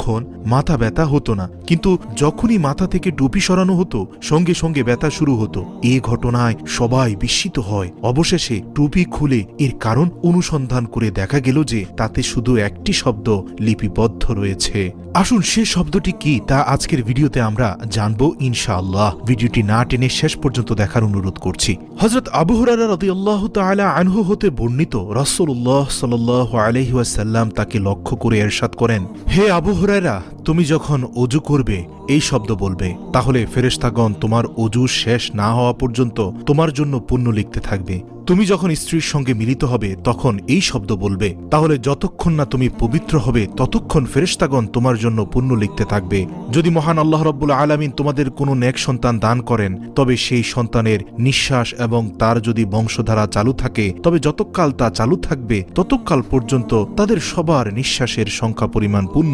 ততক্ষণ মাথা ব্যথা হতো না, কিন্তু যখনই মাথা থেকে টুপি সরানো হতো সঙ্গে সঙ্গে ব্যথা শুরু হতো। এ ঘটনায় সবাই বিস্মিত হয়। অবশেষে টুপি খুলে এর কারণ অনুসন্ধান করে দেখা গেল যে তাতে শুধু একটি শব্দ লিপিবদ্ধ রয়েছে। আসুন সে শব্দটি কি তা আজকের ভিডিওতে আমরা জানবো ইনশাআল্লাহ। ভিডিওটি না টেনে শেষ পর্যন্ত দেখার অনুরোধ করছি। হযরত আবু হুরায়রা রাদিয়াল্লাহু তাআলা আনহু হতে বর্ণিত, রাসূলুল্লাহ সাল্লাল্লাহু আলাইহি ওয়াসাল্লাম তাকে লক্ষ্য করে ইরশাদ করেন, হে আবু হুরায়রা, তুমি যখন ওযু করবে এই শব্দ বলবে, তাহলে ফেরেশতাগণ তোমার ওযু শেষ না হওয়া পর্যন্ত তোমার জন্য পুণ্য লিখতে থাকবে। তুমি যখন স্ত্রীর সঙ্গে মিলিত হবে তখন এই শব্দ বলবে, তাহলে যতক্ষণ না তুমি পবিত্র হবে ততক্ষণ ফেরেশতাগণ তোমার জন্য পুণ্য লিখতে থাকবে। যদি মহান আল্লাহ রাব্বুল আলামিন তোমাদের কোনো নেক সন্তান দান করেন, তবে সেই সন্তানের নিঃশ্বাস এবং তার যদি বংশধারা চালু থাকে, তবে যতকাল তা চালু থাকবে ততকাল পর্যন্ত তাদের সবার নিঃশ্বাসের সংখ্যা পরিমাণ পুণ্য